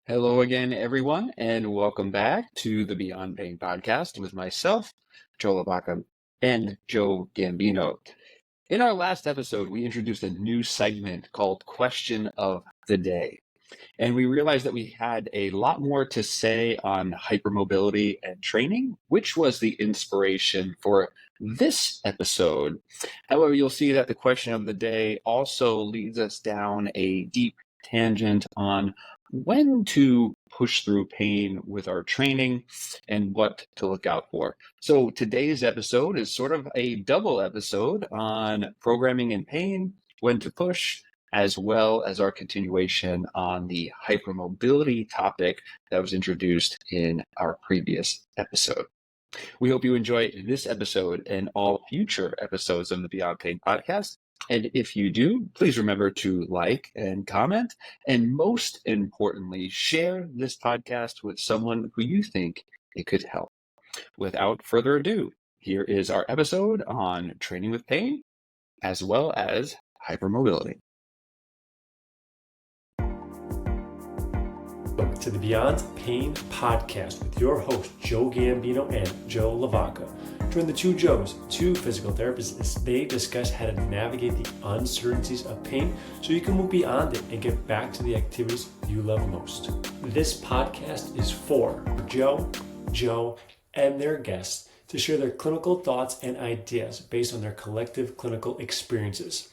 Hello again, everyone, and welcome back to the Beyond Pain podcast with myself, Joe LaVacca, and Joe Gambino. In our last episode, we introduced a new segment called Question of the Day. And we realized that we had a lot more to say on hypermobility and training, which was the inspiration for this episode. However, you'll see that the question of the day also leads us down a deep tangent on when to push through pain with our training and what to look out for. So today's episode is sort of a double episode on programming and pain, when to push, as well as our continuation on the hypermobility topic that was introduced in our previous episode. We hope you enjoy this episode and all future episodes of the Beyond Pain podcast. And if you do, please remember to like and comment, and most importantly, share this podcast with someone who you think it could help. Without further ado, here is our episode on training with pain, as well as hypermobility. Welcome to the Beyond Pain podcast with your host, Joe Gambino and Joe LaVacca. Join the two Joes, two physical therapists, as they discuss how to navigate the uncertainties of pain so you can move beyond it and get back to the activities you love most. This podcast is for Joe, and their guests to share their clinical thoughts and ideas based on their collective clinical experiences.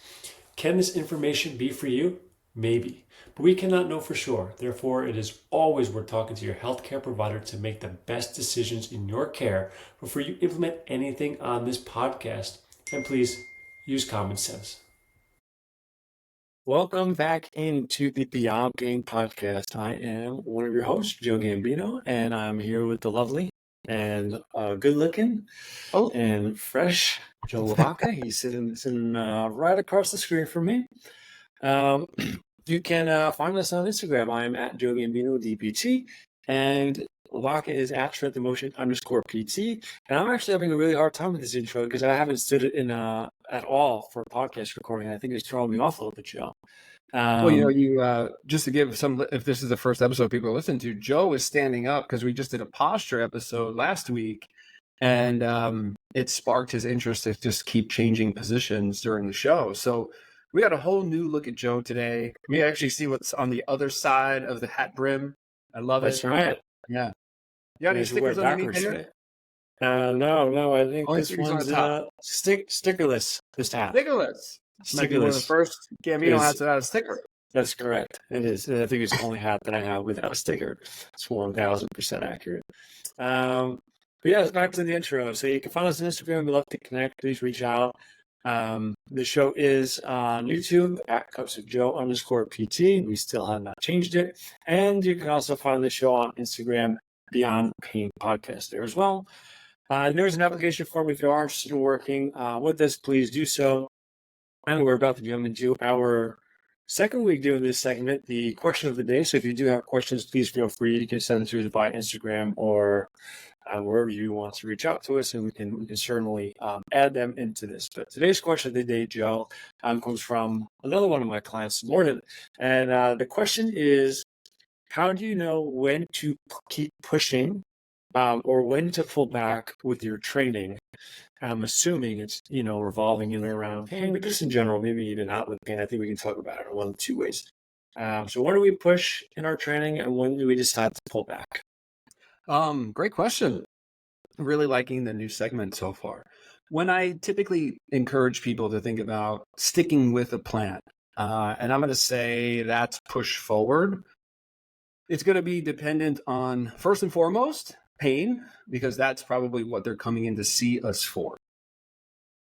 Can this information be for you? Maybe, but we cannot know for sure. Therefore, it is always worth talking to your healthcare provider to make the best decisions in your care before you implement anything on this podcast. And please use common sense. Welcome back into the Beyond Pain podcast. I am one of your hosts, Joe Gambino, and I'm here with the lovely and good-looking and fresh Joe LaVacca. He's sitting right across the screen from me. You can find us on Instagram. I am at Joe Gambino DPT, and LaVacca is at @strengthmotion_PT. And I'm actually having a really hard time with this intro because I haven't stood it in at all for podcast recording. I think it's throwing me off a little bit, Joe. Well, just to give some, if this is the first episode people are listening to, Joe is standing up because we just did a posture episode last week, and it sparked his interest to just keep changing positions during the show. So we got a whole new look at Joe today. We actually see what's on the other side of the hat brim. I love That's it. right. Yeah. You got any stickers underneath here? No. I think Only this stickers on one's the top. stickerless. This hat. Stickerless. Might be one of the first Gambino hats without a sticker. That's correct. It is. I think it's the only hat that I have without a sticker. It's 1000% accurate. But yeah, it's back to the intro. So you can find us on Instagram. We'd love to connect. Please reach out. The show is on YouTube at Cups of Joe _PT. We still have not changed it. And you can also find the show on Instagram, Beyond Pain Podcast, there as well. There's an application form if you are interested in working with us. Please do so. And we're about to jump into our second week doing this segment, the question of the day. So if you do have questions, please feel free. You can send them to us by Instagram or wherever you want to reach out to us, and we can certainly add them into this. But today's question of the day, Joe, comes from another one of my clients, Morgan. And the question is, how do you know when to keep pushing or when to pull back with your training? I'm assuming it's, revolving in and around pain, but just in general, maybe even not with pain. I think we can talk about it in one of two ways. So when do we push in our training, and when do we decide to pull back? Great question. Really liking the new segment so far. When I typically encourage people to think about sticking with a plan, and I'm going to say that's push forward, it's going to be dependent on, first and foremost, pain, because that's probably what they're coming in to see us for.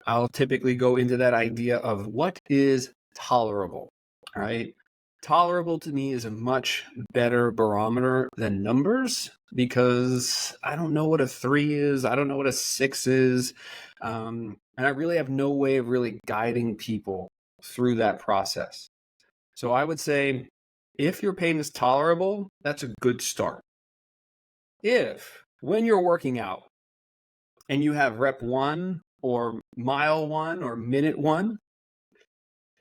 I'll typically go into that idea of what is tolerable, all right? Tolerable to me is a much better barometer than numbers, because I don't know what a 3 is. I don't know what a 6 is. And I really have no way of really guiding people through that process. So I would say if your pain is tolerable, that's a good start. If when you're working out and you have rep 1 or mile 1 or minute 1,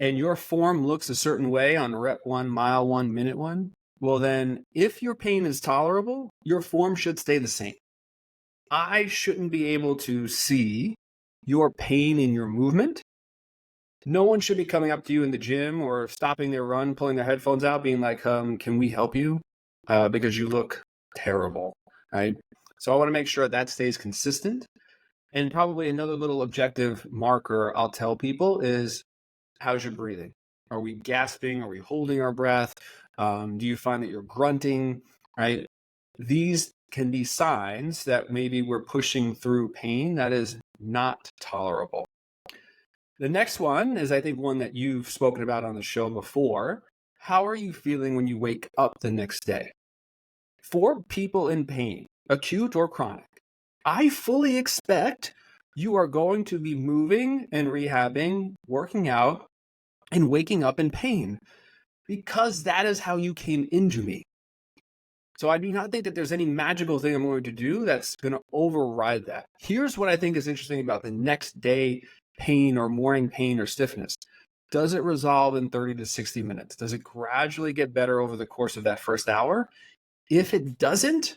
and your form looks a certain way on rep 1, mile 1, minute 1, well, then if your pain is tolerable, your form should stay the same. I shouldn't be able to see your pain in your movement. No one should be coming up to you in the gym or stopping their run, pulling their headphones out, being like, can we help you? Because you look terrible, right? So I want to make sure that stays consistent. And probably another little objective marker I'll tell people is, how's your breathing? Are we gasping? Are we holding our breath? Do you find that you're grunting, right? These can be signs that maybe we're pushing through pain that is not tolerable. The next one is, I think, one that you've spoken about on the show before. How are you feeling when you wake up the next day? For people in pain, acute or chronic, I fully expect you are going to be moving and rehabbing, working out, and waking up in pain, because that is how you came into me. So I do not think that there's any magical thing I'm going to do that's going to override that. Here's what I think is interesting about the next day pain or morning pain or stiffness. Does it resolve in 30 to 60 minutes? Does it gradually get better over the course of that first hour? If it doesn't,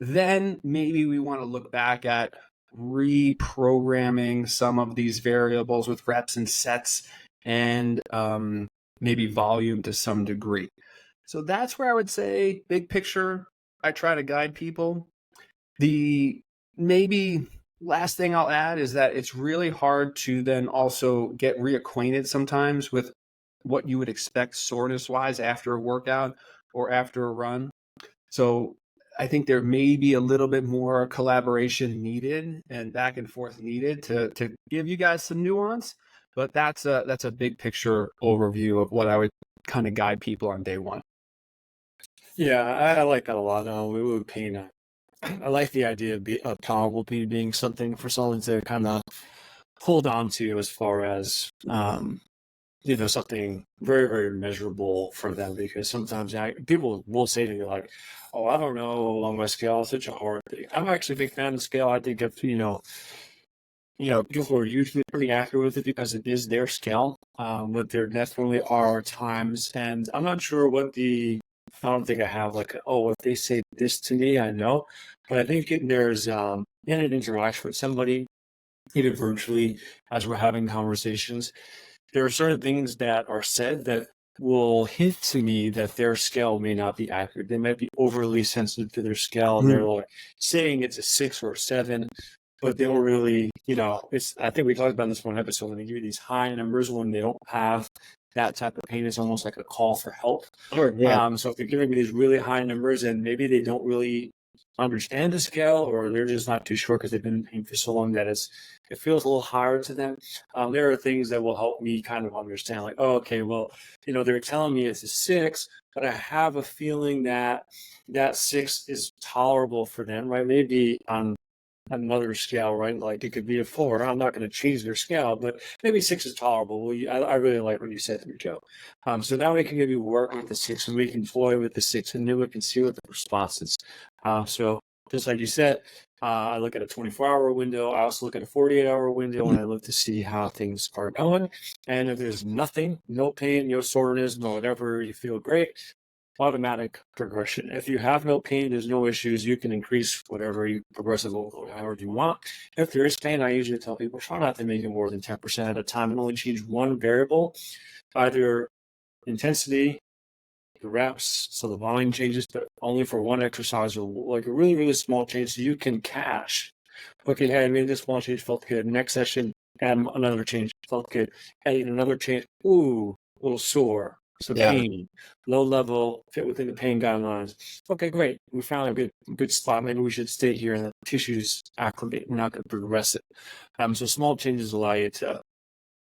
then maybe we want to look back at reprogramming some of these variables with reps and sets and maybe volume to some degree. So that's where I would say, big picture, I try to guide people. The maybe last thing I'll add is that it's really hard to then also get reacquainted sometimes with what you would expect soreness-wise after a workout or after a run. So I think there may be a little bit more collaboration needed and back and forth needed to give you guys some nuance. But that's a big picture overview of what I would kind of guide people on day one. Yeah, I like that a lot. With pain, I like the idea of tolerable pain being something for someone to kind of hold on to, as far as something very, very measurable for them. Because sometimes people will say to you like, "Oh, I don't know along my scale. It's such a hard thing." I'm actually a big fan of scale. I think if people are usually pretty accurate with it because it is their scale. But there definitely are times, and I'm not sure I don't think I have like, oh, if they say this to me, I know. But I think there's in an interaction with somebody, even virtually, as we're having conversations, there are certain things that are said that will hint to me that their scale may not be accurate. They might be overly sensitive to their scale. And they're like saying it's a 6 or a 7, but they don't really, I think we talked about this one episode, when they give you these high numbers when they don't have that type of pain, is almost like a call for help. Sure, yeah. So if you're giving me these really high numbers and maybe they don't really understand the scale, or they're just not too sure because they've been in pain for so long that it feels a little higher to them. There are things that will help me kind of understand, like, oh, okay, well, they're telling me it's a 6, but I have a feeling that 6 is tolerable for them, right? Maybe on another scale, right? Like it could be a 4. I'm not going to change their scale, but maybe 6 is tolerable. Well, I really like what you said to me, Joe. So now we can maybe work with the 6, and we can toy with the 6, and then we can see what the response is. So just like you said, I look at a 24-hour window. I also look at a 48-hour window, and I look to see how things are going. And if there's nothing, no pain, no soreness, no whatever, you feel great, automatic progression. If you have no pain, there's no issues, you can increase whatever you progressive overload however you want. If there is pain, I usually tell people try not to make it more than 10% at a time and only change one variable, either intensity, the reps, so the volume changes, but only for one exercise, or like a really, really small change so you can cache. Okay, hey, I made this small change, felt good. Next session, add another change, felt good. Add another change, ooh, a little sore. So pain, low level, fit within the pain guidelines. Okay, great. We found a good spot. Maybe we should stay here and the tissues acclimate. We're not going to progress it. So small changes allow you to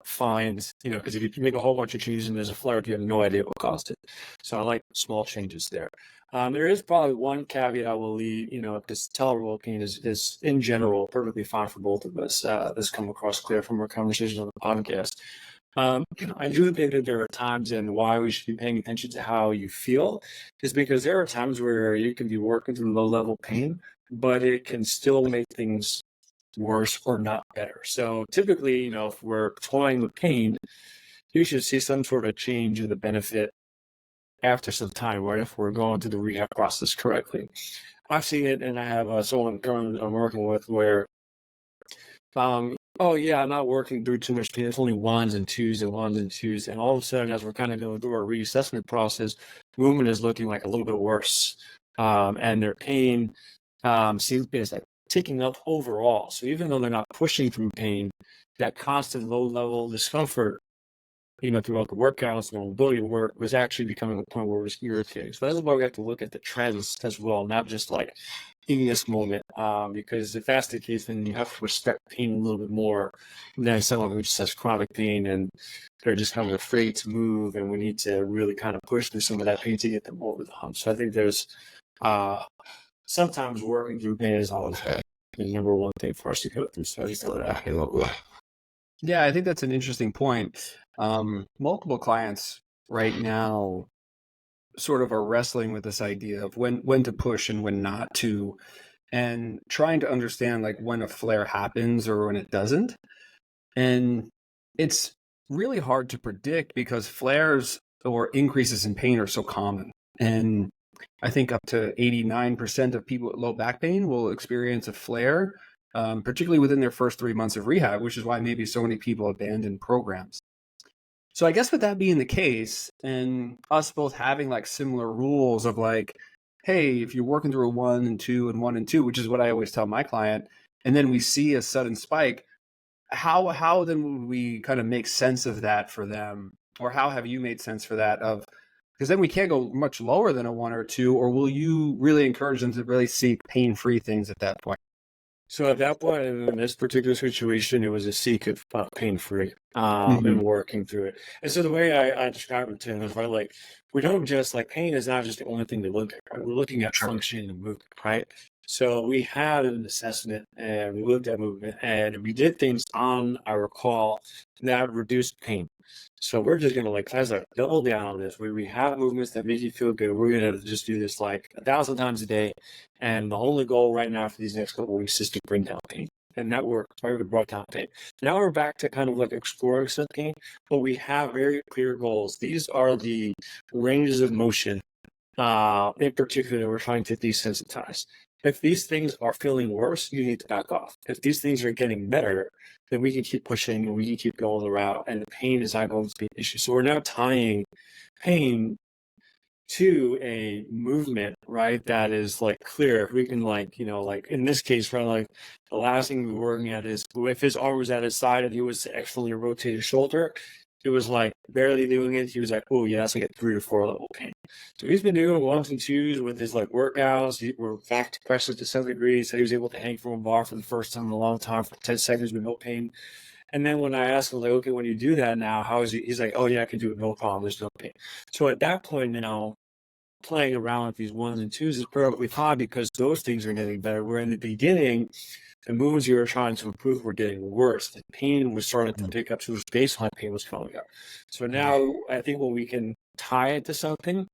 find, because if you make a whole bunch of changes and there's a flare up, you have no idea what caused it. So I like small changes there. There is probably one caveat I will leave, because tolerable pain is in general perfectly fine for both of us. This come across clear from our conversations on the podcast. I do think that there are times, and why we should be paying attention to how you feel is because there are times where you can be working through low level pain, but it can still make things worse or not better. So typically, if we're toying with pain, you should see some sort of change in the benefit after some time, right, if we're going through the rehab process correctly. I've seen it, and I have someone currently I'm working with where, oh yeah, I'm not working through too much pain. It's only ones and twos and ones and twos, and all of a sudden, as we're kind of going through our reassessment process, movement is looking like a little bit worse, and their pain seems to be like ticking up overall. So even though they're not pushing through pain, that constant low level discomfort, throughout the workouts and mobility work was actually becoming a point where it was irritating. So that's why we have to look at the trends as well, not just like in this moment. Because if that's the case, then you have to respect pain a little bit more than someone who just has chronic pain and they're just kind of afraid to move, and we need to really kind of push through some of that pain to get them over the hump. So I think there's sometimes working through pain is always the number one thing for us to go through. So I just Yeah, I think that's an interesting point. Multiple clients right now sort of are wrestling with this idea of when to push and when not to, and trying to understand like when a flare happens or when it doesn't. And it's really hard to predict because flares or increases in pain are so common. And I think up to 89% of people with low back pain will experience a flare, particularly within their first 3 months of rehab, which is why maybe so many people abandon programs. So I guess with that being the case, and us both having like similar rules of like, hey, if you're working through a 1 and 2 and 1 and 2, which is what I always tell my client, and then we see a sudden spike, how then would we kind of make sense of that for them? Or how have you made sense for that of, because then we can't go much lower than a 1 or 2, or will you really encourage them to really seek pain-free things at that point? So at that point, in this particular situation, it was a seek of pain-free and working through it. And so the way I describe it to him is, right, like, we don't just, like, pain is not just the only thing to look at, right? We're looking at function and movement, right? So we had an assessment and we looked at movement and we did things on our call that reduced pain. So we're just going to like kind of double down on this. We have movements that make you feel good. We're going to just do this like 1,000 times a day. And the only goal right now for these next couple of weeks is to bring down pain. And that worked, right? We brought down pain. Now we're back to kind of like exploring some pain, but we have very clear goals. These are the ranges of motion in particular we're trying to desensitize. If these things are feeling worse, you need to back off. If these things are getting better, then we can keep pushing and we can keep going the route, and the pain is not going to be an issue. So we're now tying pain to a movement, right? That is like clear. If we can like, like in this case, right, like the last thing we were working at is if his arm was at his side and he was to externally rotate his shoulder, it was like barely doing it. He was like, oh yeah, that's like a 3 or 4 level pain. So he's been doing 1s and 2s with his like workouts. We're back to pressure to some degree. So he was able to hang from a bar for the first time in a long time for 10 seconds with no pain. And then when I asked him, like, okay, when you do that now, how is he? He's like, oh yeah, I can do it, no problem. There's no pain. So at that point now, playing around with these 1s and 2s is perfectly fine because those things are getting better. Where in the beginning, the movements you were trying to improve were getting worse. The pain was starting to pick up, so his baseline pain was coming up. So now I think when we can tie it to something,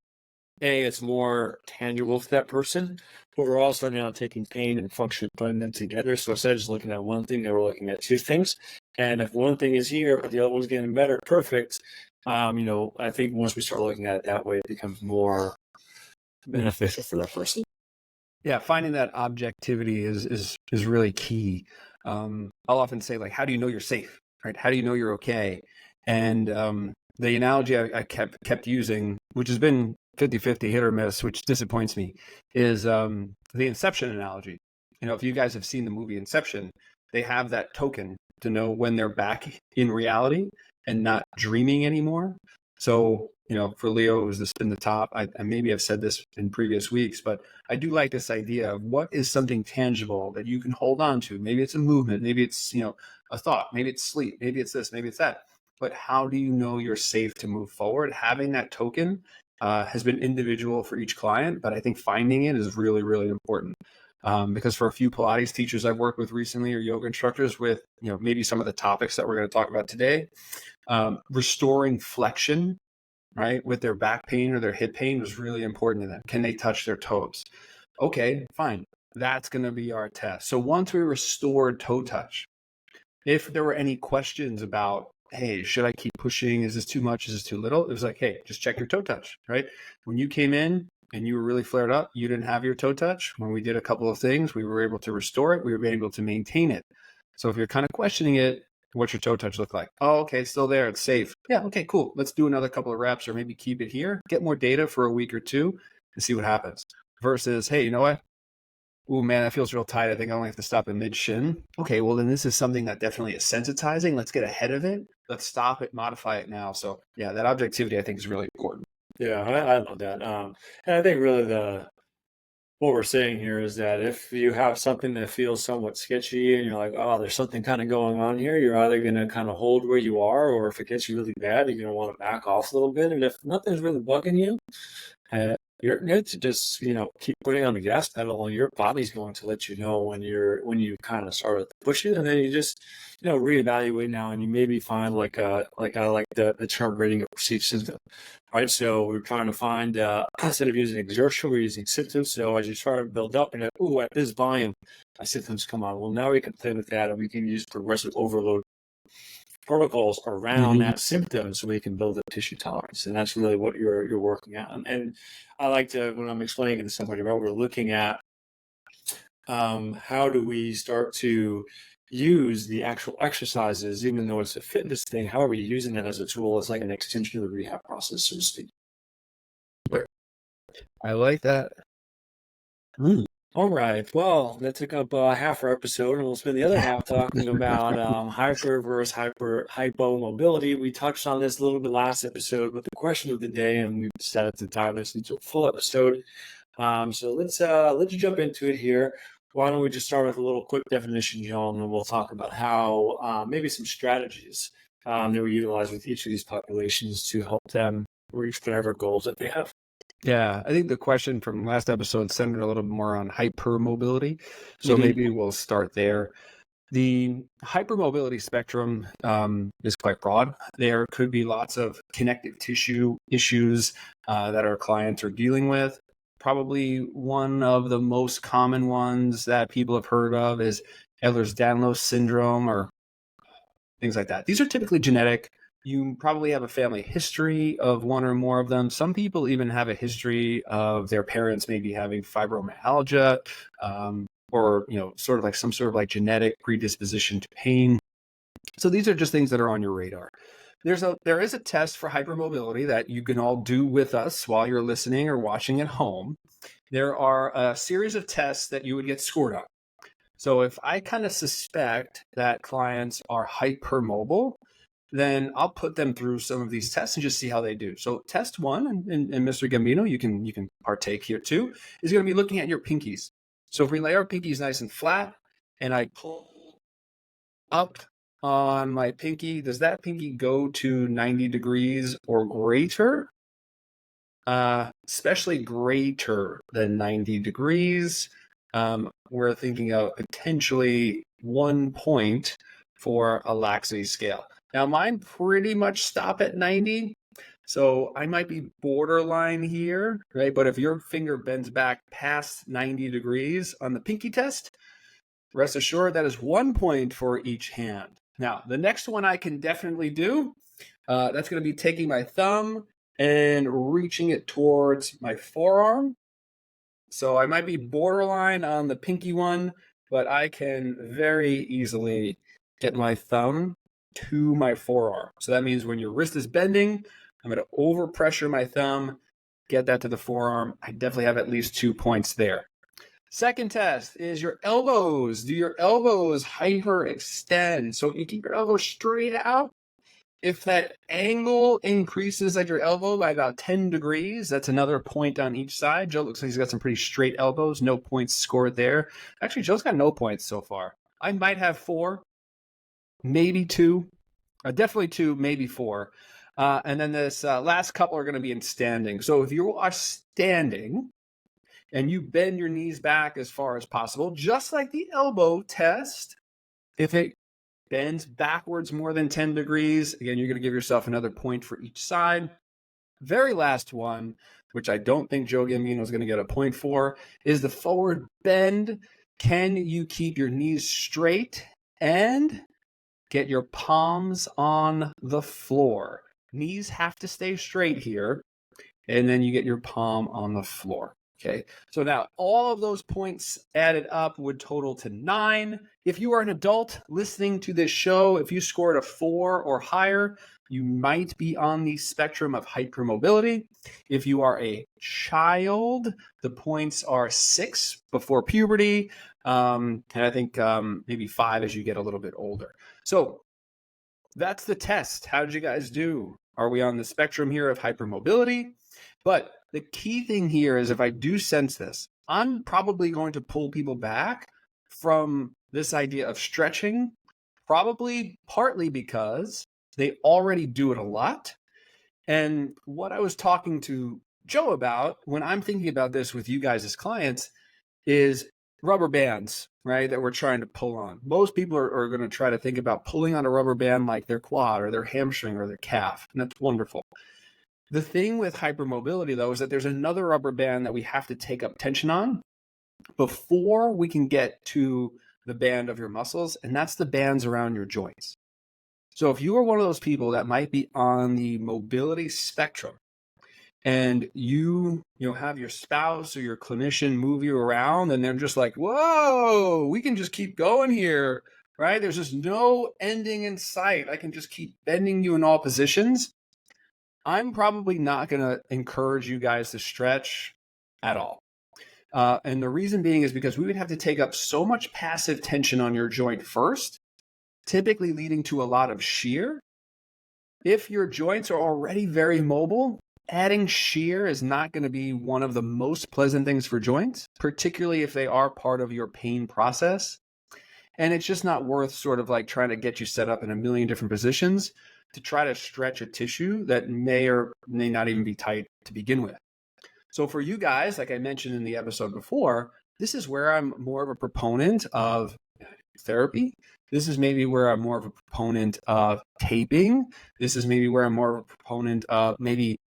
it's more tangible for that person, but we're also now taking pain and function, putting them together. So instead of just looking at one thing, we're looking at 2 things. And if one thing is here, but the other one's getting better, perfect. I think once we start looking at it that way, it becomes more beneficial for that person. Yeah, finding that objectivity is really key. I'll often say, like, how do you know you're safe, right? How do you know you're okay? And the analogy I kept using, which has been 50-50 hit or miss, which disappoints me, is the Inception analogy. If you guys have seen the movie Inception, they have that token to know when they're back in reality and not dreaming anymore. So, for Leo, it was the spin the top. I maybe I've said this in previous weeks, but I do like this idea of what is something tangible that you can hold on to. Maybe it's a movement, maybe it's, a thought, maybe it's sleep, maybe it's this, maybe it's that. But how do you know you're safe to move forward? Having that token has been individual for each client, but I think finding it is really, really important. Because for a few Pilates teachers I've worked with recently or yoga instructors with, maybe some of the topics that we're going to talk about today, restoring flexion, right, with their back pain or their hip pain was really important to them. Can they touch their toes? Okay, fine. That's going to be our test. So once we restored toe touch, if there were any questions about hey, should I keep pushing? Is this too much? Is this too little? It was like, hey, just check your toe touch, right? When you came in and you were really flared up, you didn't have your toe touch. When we did a couple of things, we were able to restore it. We were able to maintain it. So if you're kind of questioning it, what's your toe touch look like? Oh, okay, it's still there. It's safe. Yeah, okay, cool. Let's do another couple of reps or maybe keep it here. Get more data for a week or two and see what happens. Versus, hey, you know what? Oh man, that feels real tight. I think I only have to stop at mid shin. Okay, well then this is something that definitely is sensitizing. Let's get ahead of it. Let's stop it, modify it now. So yeah, that objectivity I think is really important. Yeah, I love that. And I think really what we're saying here is that if you have something that feels somewhat sketchy and you're like, oh, there's something kind of going on here, you're either going to kind of hold where you are, or if it gets really bad, you're going to want to back off a little bit. And if nothing's really bugging you, you're good to just keep putting on the gas pedal, and your body's going to let you know when you kind of start to push it, and then you just reevaluate now, and you maybe find like I like the term rating of perceived symptom, right? So we're trying to find instead of using exertion, we're using symptoms. So as you start to build up, and at this volume, my symptoms come on. Well, now we can play with that, and we can use progressive overload protocols around that symptom so we can build up tissue tolerance. And that's really what you're working at. And I like to, when I'm explaining it to somebody, right, we're looking at how do we start to use the actual exercises, even though it's a fitness thing, how are we using it as a tool? It's like an extension of the rehab process, so to speak. I like that. All right. Well, that took up half our episode, and we'll spend the other half talking about hyper versus hypomobility. We touched on this a little bit last episode with the question of the day, and we've decided to dive this into a full episode. So let's jump into it here. Why don't we just start with a little quick definition, Joe, and then we'll talk about how maybe some strategies that we utilize with each of these populations to help them reach whatever goals that they have. Yeah, I think the question from last episode centered a little bit more on hypermobility. So maybe we'll start there. The hypermobility spectrum is quite broad. There could be lots of connective tissue issues that our clients are dealing with. Probably one of the most common ones that people have heard of is Ehlers-Danlos syndrome or things like that. These are typically genetic. You probably have a family history of one or more of them. Some people even have a history of their parents maybe having fibromyalgia, or sort of like some sort of like genetic predisposition to pain. So these are just things that are on your radar. There is a test for hypermobility that you can all do with us while you're listening or watching at home. There are a series of tests that you would get scored on. So if I kind of suspect that clients are hypermobile, then I'll put them through some of these tests and just see how they do. So test one, and Mr. Gambino, you can partake here too, is going to be looking at your pinkies. So if we lay our pinkies nice and flat, and I pull up on my pinky, does that pinky go to 90 degrees or greater? Especially greater than 90 degrees. We're thinking of potentially 1 point for a laxity scale. Now, mine pretty much stop at 90, so I might be borderline here, right? But if your finger bends back past 90 degrees on the pinky test, rest assured that is 1 point for each hand. Now, the next one I can definitely do, that's going to be taking my thumb and reaching it towards my forearm. So I might be borderline on the pinky one, but I can very easily get my thumb to my forearm. So that means when your wrist is bending, I'm going to overpressure my thumb, get that to the forearm. I definitely have at least 2 points there. Second test is your elbows. Do your elbows hyperextend? So if you keep your elbows straight out, if that angle increases at your elbow by about 10 degrees, that's another point on each side. Joe looks like he's got some pretty straight elbows. No points scored there. Actually, Joe's got no points so far. I might have 4, maybe 2. Definitely 2, maybe 4. And then this last couple are going to be in standing. So if you are standing and you bend your knees back as far as possible, just like the elbow test, if it bends backwards more than 10 degrees, again, you're going to give yourself another point for each side. Very last one, which I don't think Joe Gambino is going to get a point for, is the forward bend. Can you keep your knees straight and get your palms on the floor. Knees have to stay straight here. And then you get your palm on the floor. Okay. So now all of those points added up would total to 9. If you are an adult listening to this show, if you scored a 4 or higher, you might be on the spectrum of hypermobility. If you are a child, the points are 6 before puberty. And I think maybe 5 as you get a little bit older. So that's the test. How did you guys do? Are we on the spectrum here of hypermobility? But the key thing here is if I do sense this, I'm probably going to pull people back from this idea of stretching, probably partly because they already do it a lot. And what I was talking to Joe about when I'm thinking about this with you guys as clients is rubber bands, right, that we're trying to pull on. Most people are going to try to think about pulling on a rubber band like their quad or their hamstring or their calf, and that's wonderful. The thing with hypermobility, though, is that there's another rubber band that we have to take up tension on before we can get to the band of your muscles, and that's the bands around your joints. So if you are one of those people that might be on the mobility spectrum and you have your spouse or your clinician move you around and they're just like, whoa, we can just keep going here, right? There's just no ending in sight. I can just keep bending you in all positions. I'm probably not going to encourage you guys to stretch at all. And the reason being is because we would have to take up so much passive tension on your joint first, typically leading to a lot of shear. If your joints are already very mobile, adding shear is not going to be one of the most pleasant things for joints, particularly if they are part of your pain process. And it's just not worth sort of like trying to get you set up in a million different positions to try to stretch a tissue that may or may not even be tight to begin with. So for you guys, like I mentioned in the episode before, this is where I'm more of a proponent of therapy. This is maybe where I'm more of a proponent of taping. This is maybe where I'm more of a proponent of maybe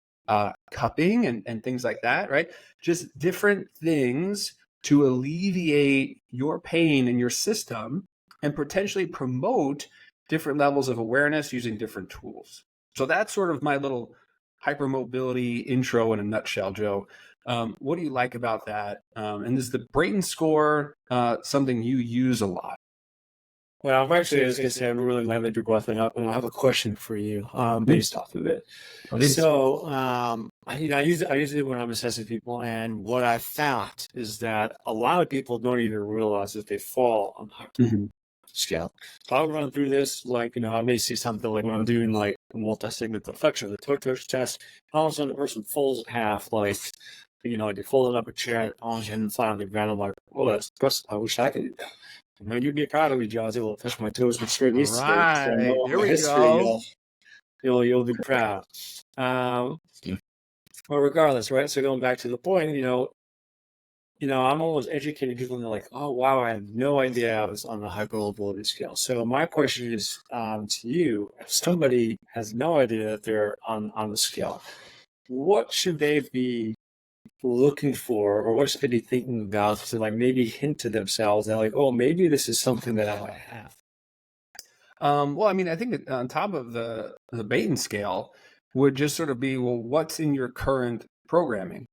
cupping and things like that, right? Just different things to alleviate your pain in your system and potentially promote different levels of awareness using different tools. So that's sort of my little hypermobility intro in a nutshell, Joe. What do you like about that? And is the Brayton score something you use a lot? Well, I'm actually, as I said, I'm really glad that you're brought that up, and I have a question for you based off of it. So, I use it when I'm assessing people, and what I found is that a lot of people don't even realize that they fall on the scale. So I'll run through this, like, I may see something like when I'm doing like a multi-segment flexion, the toe touch test, all of a sudden the person folds in half, like, they folded up a chair, all of a sudden flat on the ground. I'm like, well, that's impressive. I wish I could do that. You'd be proud of me, Joe. I was able to touch my toes with straight knees. Right, here we go. You'll be proud. Well, regardless, right? So going back to the point, I'm always educating people, and they're like, "Oh, wow, I had no idea I was on the hypermobility scale." So my question is to you: if somebody has no idea that they're on the scale, what should they be looking for, or what should they be thinking about to like maybe hint to themselves that like, oh, maybe this is something that I might have? Well, I mean, I think that on top of the Baton scale would just sort of be, well, what's in your current programming?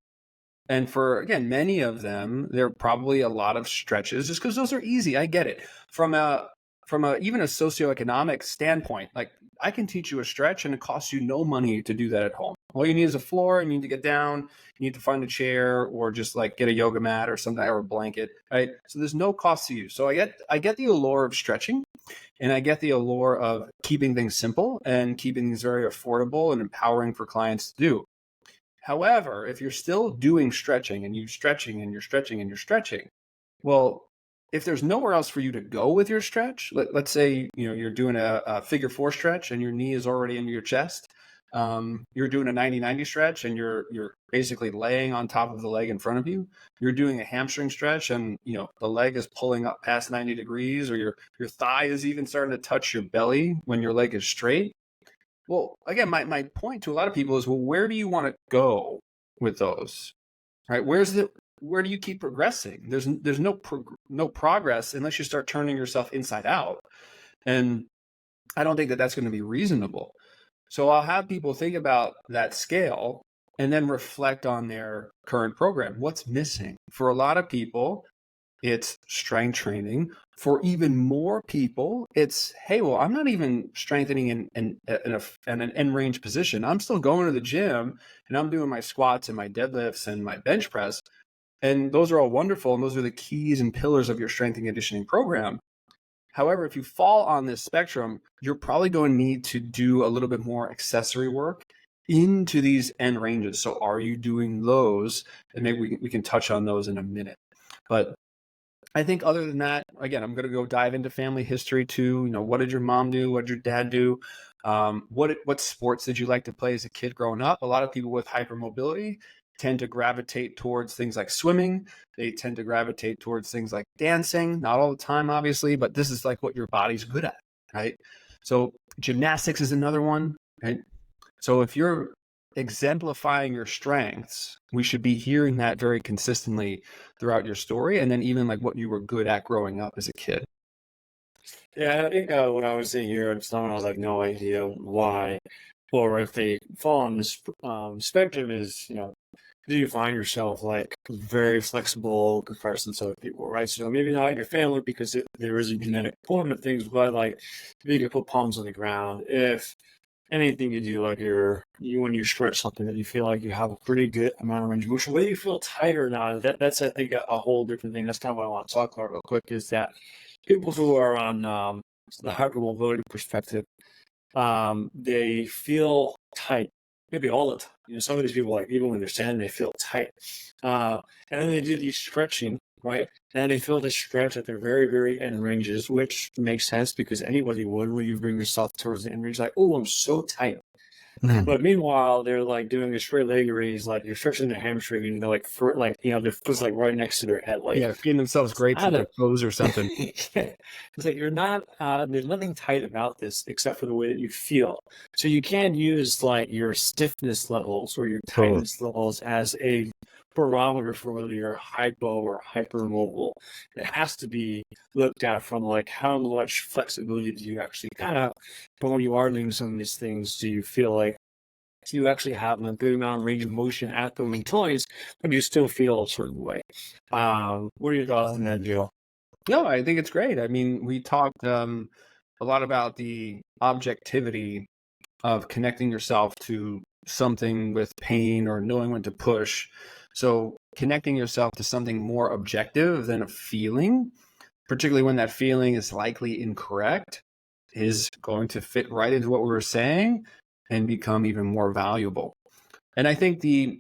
And for, again, many of them, there are probably a lot of stretches just because those are easy. I get it. From even a socioeconomic standpoint, like I can teach you a stretch and it costs you no money to do that at home. All you need is a floor, you need to get down, you need to find a chair or just like get a yoga mat or something or a blanket, right? So there's no cost to you. So I get the allure of stretching and I get the allure of keeping things simple and keeping things very affordable and empowering for clients to do. However, if you're still doing stretching and you're stretching and you're stretching and you're stretching, well, if there's nowhere else for you to go with your stretch, let's say you're doing a figure 4 stretch and your knee is already into your chest. You're doing a 90-90 stretch and you're basically laying on top of the leg in front of you. You're doing a hamstring stretch and the leg is pulling up past 90 degrees, or your thigh is even starting to touch your belly when your leg is straight. Well, again, my point to a lot of people is, well, where do you want to go with those, right? Where do you keep progressing? There's no progress unless you start turning yourself inside out. And I don't think that that's going to be reasonable. So I'll have people think about that scale and then reflect on their current program. What's missing? For a lot of people, it's strength training. For even more people, it's, hey, well, I'm not even strengthening in an end range position. I'm still going to the gym and I'm doing my squats and my deadlifts and my bench press. And those are all wonderful. And those are the keys and pillars of your strength and conditioning program. However, if you fall on this spectrum, you're probably going to need to do a little bit more accessory work into these end ranges. So are you doing those? And maybe we can touch on those in a minute. But I think other than that, again, I'm going to go dive into family history too. You know, what did your mom do? What did your dad do? What sports did you like to play as a kid growing up? A lot of people with hypermobility tend to gravitate towards things like swimming. They tend to gravitate towards things like dancing, not all the time, obviously, but this is like what your body's good at, right? So gymnastics is another one, right? So if you're exemplifying your strengths, we should be hearing that very consistently throughout your story. And then even like what you were good at growing up as a kid. Yeah, I think what I was saying here, someone has like no idea why, or if they fall on this spectrum is, do you find yourself like very flexible in comparison to other people, right? So maybe not your family because there is a genetic component of things, but like if you can put palms on the ground, if anything you do, like when you stretch something that you feel like you have a pretty good amount of range of motion, whether you feel tight or not, that's I think a whole different thing. That's kind of what I want to talk about real quick is that people who are on the hypermobility perspective, they feel tight, maybe all the time. Some of these people, like even when they're standing, they feel tight. And then they do these stretching, right? And they feel the stretch at their very, very end ranges, which makes sense because anybody would when you bring yourself towards the end range, like, oh, I'm so tight. But meanwhile, they're like doing a straight leg raise, like you're stretching their hamstring, and they're like, their foot's like right next to their head, like feeding themselves grapes in their clothes or something. It's like you're not. There's nothing tight about this except for the way that you feel. So you can't use like your stiffness levels or your tightness levels as a barometer for whether you're hypo or hypermobile. It has to be looked at from like how much flexibility do you actually have. But when you are doing some of these things, do you feel like you actually have a good amount of range of motion at the toys, but you still feel a certain way? What are your thoughts on that, Joe? No, I think it's great. I mean, we talked a lot about the objectivity of connecting yourself to something with pain or knowing when to push. So connecting yourself to something more objective than a feeling, particularly when that feeling is likely incorrect, is going to fit right into what we were saying and become even more valuable. And I think the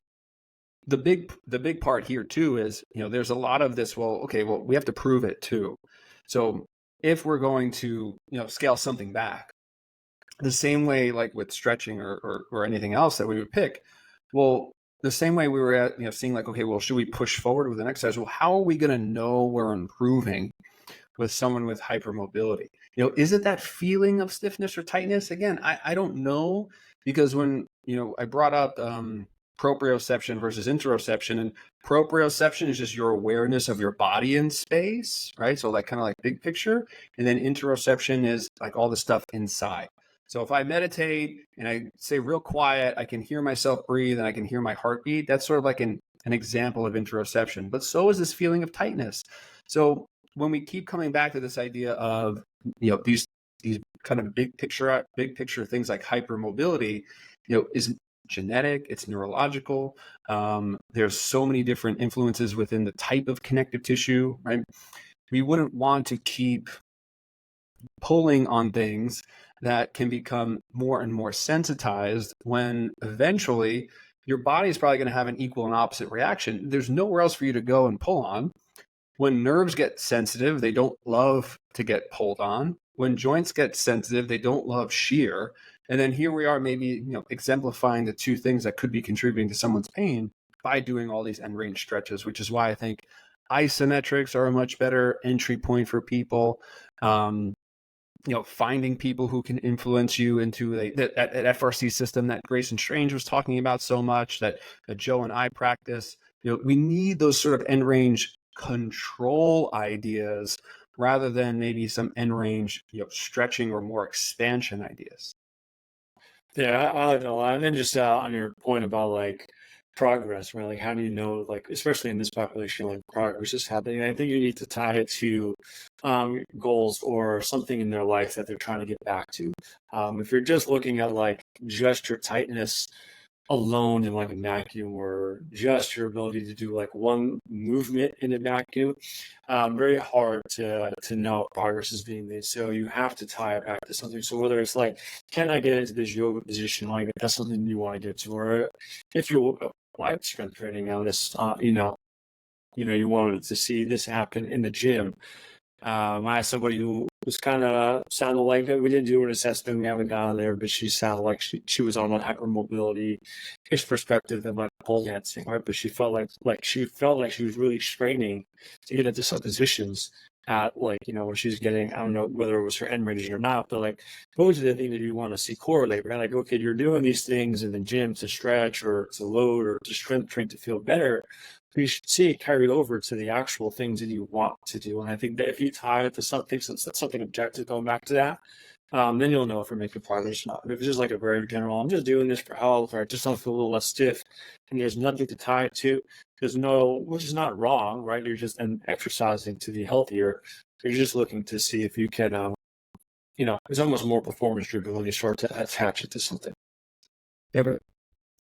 big part here too is, there's a lot of this, we have to prove it too. So if we're going to, scale something back, the same way like with stretching or anything else that we would pick, well, the same way we were at, seeing like, okay, well, should we push forward with an exercise? Well, how are we going to know we're improving with someone with hypermobility? Is it that feeling of stiffness or tightness? Again, I don't know, because when, I brought up proprioception versus interoception, and proprioception is just your awareness of your body in space, right? So like kind of like big picture. And then interoception is like all the stuff inside. So if I meditate and I say real quiet, I can hear myself breathe and I can hear my heartbeat. That's sort of like an example of interoception. But so is this feeling of tightness. So when we keep coming back to this idea of, these kind of big picture things like hypermobility, is genetic, it's neurological. There's so many different influences within the type of connective tissue, right? We wouldn't want to keep pulling on things that can become more and more sensitized when eventually your body is probably going to have an equal and opposite reaction. There's nowhere else for you to go and pull on. When nerves get sensitive, they don't love to get pulled on. When joints get sensitive, they don't love shear. And then here we are maybe, exemplifying the two things that could be contributing to someone's pain by doing all these end range stretches, which is why I think isometrics are a much better entry point for people. Finding people who can influence you into that FRC system that Grayson Strange was talking about so much, that Joe and I practice. We need those sort of end range control ideas rather than maybe some end range, stretching or more expansion ideas. Yeah, I like that a lot. And then just on your point about like progress, right? Like, how do you know, like, especially in this population, like progress is happening? I think you need to tie it to goals or something in their life that they're trying to get back to. If you're just looking at like just your tightness alone in like a vacuum, or just your ability to do like one movement in a vacuum, very hard to know progress is being made. So you have to tie it back to something. So whether it's like, can I get into this yoga position? Like, that's something you want to get to, or if you're like strength training on this, you wanted to see this happen in the gym. I had somebody who was kind of sounded like that. We didn't do an assessment. We haven't gone there, but she sounded like she was on a hypermobility ish perspective and like pole dancing, right? But she felt like she was really straining to get into some positions at like, where she's getting, I don't know whether it was her end range or not, but like those are the things that you want to see correlate, right? Like, okay, you're doing these things in the gym to stretch or to load or to strength train to feel better. You should see it carried over to the actual things that you want to do. And I think that if you tie it to something, since that's something objective, going back to that, then you'll know if you're making progress or not. But if it's just like a very general, I'm just doing this for health, or I just don't feel a little less stiff, and there's nothing to tie it to, which is not wrong, right? You're just exercising to be healthier. You're just looking to see if you can, it's almost more performance driven when you start to attach it to something. Yeah,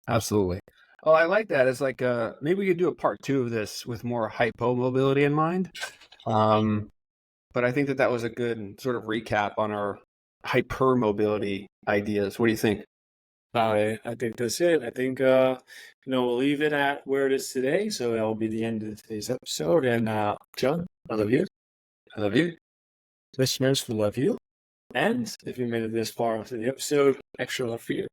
absolutely. Oh, I like that. It's like maybe we could do a part 2 of this with more hypermobility in mind. But I think that was a good sort of recap on our hypermobility ideas. What do you think? I think that's it. I think we'll leave it at where it is today. So that will be the end of today's episode. And John, I love you. I love you. Listeners, we love you. And if you made it this far into the episode, extra love for you.